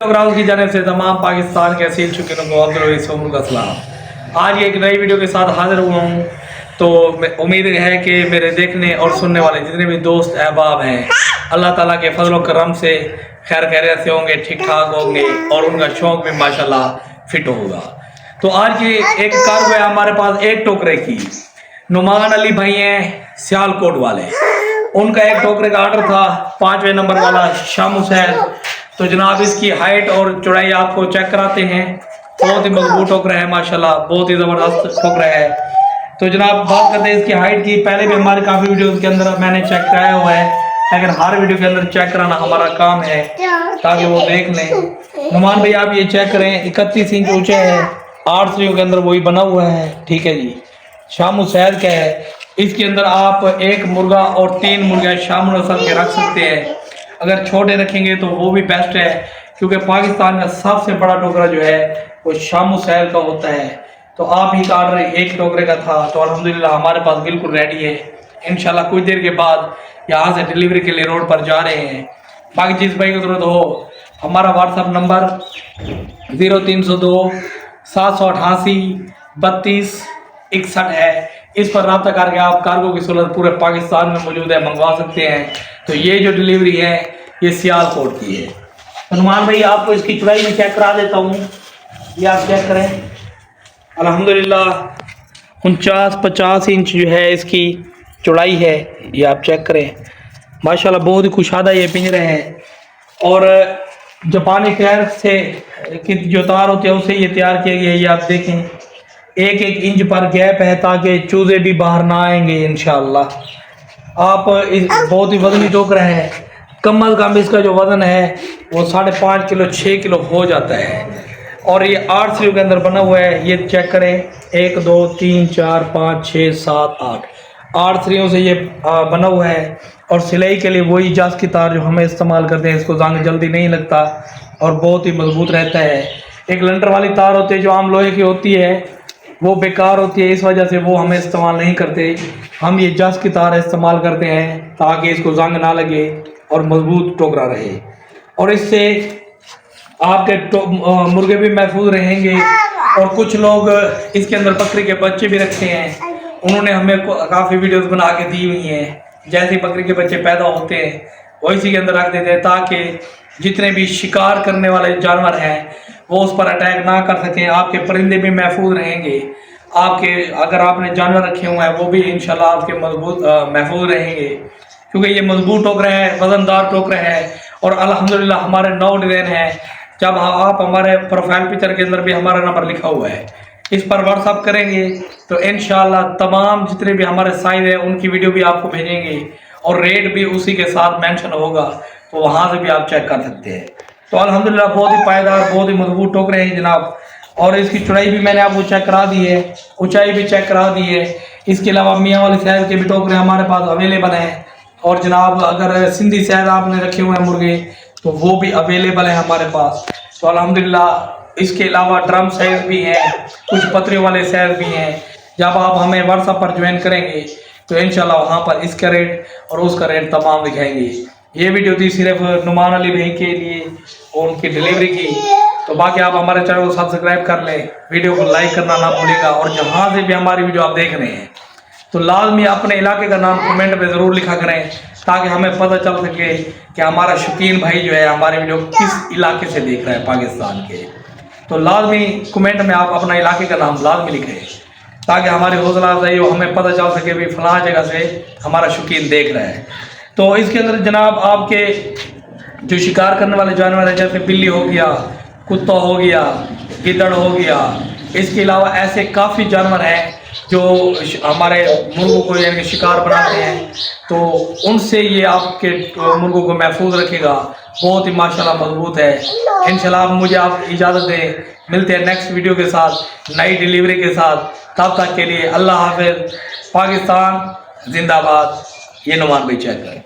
Ground की जाने से तमाम पाकिस्तान के असील शौकीनों को अब्दुल का सलाम। आज एक नई वीडियो के साथ हाजिर हुआ हूँ। तो उम्मीद है कि मेरे देखने और सुनने वाले जितने भी दोस्त अहबाब हैं अल्लाह ताला के फजल करम से खैर खैरियत से होंगे, ठीक ठाक होंगे और उनका शौक भी माशाल्लाह फिट होगा। तो आज की एक कार्गो है हमारे पास एक टोकरे की। नुमान अली भाई हैं सियालकोट वाले, उनका एक टोकरे का ऑर्डर था 5वें नंबर वाला शाम हुसैन। तो जनाब इसकी हाइट और चौड़ाई आपको चेक कराते हैं। बहुत ही मजबूत टोकरा है माशाल्लाह, बहुत ही ज़बरदस्त टोकरा है। तो जनाब बात करते हैं इसकी हाइट की। पहले भी हमारे काफ़ी वीडियोस के अंदर मैंने चेक कराया हुआ है, लेकिन हर वीडियो के अंदर चेक कराना हमारा काम है ताकि वो देख लें। नुमान भाई आप ये चेक करें, 31 इंच ऊँचा है, 8 सरियों के अंदर वही बना हुआ है। ठीक है जी, शाम हुसैन का है। इसके अंदर आप एक मुर्गा और 3 मुर्गे शाम नस्ल के रख सकते हैं। अगर छोटे रखेंगे तो वो भी बेस्ट है, क्योंकि पाकिस्तान का सबसे बड़ा टोकरा जो है वो शाम हुसैन का होता है। तो आप ही का ऑर्डर एक टोकरे का था, तो अल्हम्दुलिल्लाह हमारे पास बिल्कुल रेडी है। इंशाल्लाह कुछ देर के बाद यहाँ से डिलीवरी के लिए रोड पर जा रहे हैं। बाकी जिस भाई को जरूरत हो, हमारा व्हाट्सअप नंबर 0302 788 32 61 है। इस पर रब्ता करके आप कार्गो की सहूलत पूरे पाकिस्तान में मौजूद है, मंगवा सकते हैं। तो ये जो डिलीवरी है ये सियालकोट की है। हनुमान भाई आपको इसकी चौड़ाई भी चेक करा देता हूँ, ये आप चेक करें। अल्हम्दुलिल्लाह 49-50 इंच जो है इसकी चौड़ाई है, ये आप चेक करें। माशाल्लाह बहुत ही कुशादा ये पिंजरे हैं। और जापानी टायर से की जो तार होते हैं उससे ये तैयार किया गया है। ये आप देखें, 1-1 इंच पर गैप है ताकि चूजे भी बाहर ना आएंगे इंशाल्लाह। आप इस बहुत ही वजनी टोकरा है। कम अज़ कम इसका जो वज़न है वो 5.5 किलो 6 किलो हो जाता है। और ये 8 सरियों के अंदर बना हुआ है। ये चेक करें, 1 2 3 4 5 6 7 8 सरियों से ये बना हुआ है। और सिलाई के लिए वही जास की तार जो हमें इस्तेमाल करते हैं, इसको जंग जल्दी नहीं लगता और बहुत ही मजबूत रहता है। एक लंटर वाली तार होती है जो आम लोहे की होती है, वो बेकार होती है, इस वजह से वो हमें इस्तेमाल नहीं करते। हम ये जस की तार इस्तेमाल करते हैं ताकि इसको जंग ना लगे और मजबूत टोकरा रहे। और इससे आपके मुर्गे भी महफूज रहेंगे। और कुछ लोग इसके अंदर बकरी के बच्चे भी रखते हैं, उन्होंने हमें काफ़ी वीडियोस बना के दी हुई हैं। जैसे बकरी के बच्चे पैदा होते हैं वो इसी के अंदर रख देते हैं ताकि जितने भी शिकार करने वाले जानवर हैं वो उस पर अटैक ना कर सकें। आपके परिंदे भी महफूज रहेंगे। आपके अगर आपने जानवर रखे हुए हैं वो भी इंशाल्लाह आपके महफूज रहेंगे, क्योंकि ये मजबूत टोकरा है, वजनदार टोकरा है। और अल्हम्दुलिल्लाह हमारे 9 डिज़ाइन हैं। जब आप हमारे प्रोफाइल पिक्चर के अंदर भी हमारा नंबर लिखा हुआ है, इस पर व्हाट्सअप करेंगे तो इंशाल्लाह तमाम जितने भी हमारे साइज है उनकी वीडियो भी आपको भेजेंगे और रेट भी उसी के साथ मेंशन होगा, तो वहाँ से भी आप चेक कर सकते हैं। तो अल्हम्दुलिल्लाह बहुत ही पायदार, बहुत ही मजबूत टोकरे हैं जनाब। और इसकी चौड़ाई भी मैंने आपको चेक करा दी है, ऊंचाई भी चेक करा दी है। इसके अलावा मियाँ वाली साइज के भी टोकरे हमारे पास अवेलेबल हैं। और जनाब अगर सिंधी साइज आपने रखे हुए हैं मुर्गे तो वो भी अवेलेबल है हमारे पास। तो अल्हम्दुलिल्लाह इसके अलावा ड्रम साइज भी हैं, कुछ पतरे वाले साइज भी हैं। जब आप हमें व्हाट्सएप पर ज्वाइन करेंगे तो इंशाल्लाह वहाँ पर इसका रेट और उसका रेट तमाम दिखाएंगे। ये वीडियो थी सिर्फ नुमान अली भाई के लिए और उनकी डिलीवरी की। तो बाकी आप हमारे चैनल को सब्सक्राइब कर लें, वीडियो को लाइक करना ना भूलिएगा। और जहाँ से भी हमारी वीडियो आप देख रहे हैं तो लाजमी अपने इलाके का नाम कमेंट में ज़रूर लिखा करें ताकि हमें पता चल सके कि हमारा शौकीन भाई जो है हमारी वीडियो किस इलाके से देख रहा है पाकिस्तान के। तो लाजमी कमेंट में आप अपना इलाके का नाम लाजमी लिखें ताकि हमारी हौसला अफजाई हो, हमें पता चल सके भी फलां जगह से हमारा शौकीन देख रहा है। तो इसके अंदर जनाब आपके जो शिकार करने वाले जानवर हैं, जैसे बिल्ली हो गया, कुत्ता हो गया, गिद्दड़ हो गया, इसके अलावा ऐसे काफ़ी जानवर हैं जो हमारे मुर्गों को यानी शिकार बनाते हैं, तो उनसे ये आपके मुर्गों को महफूज रखेगा। बहुत ही माशाल्लाह मजबूत है। इंशाल्लाह मुझे आप इजाज़त दें, मिलते हैं नेक्स्ट वीडियो के साथ, नई डिलीवरी के साथ। तब तक के लिए अल्लाह हाफिज़। पाकिस्तान जिंदाबाद। ये नुमान भाई चेक करें।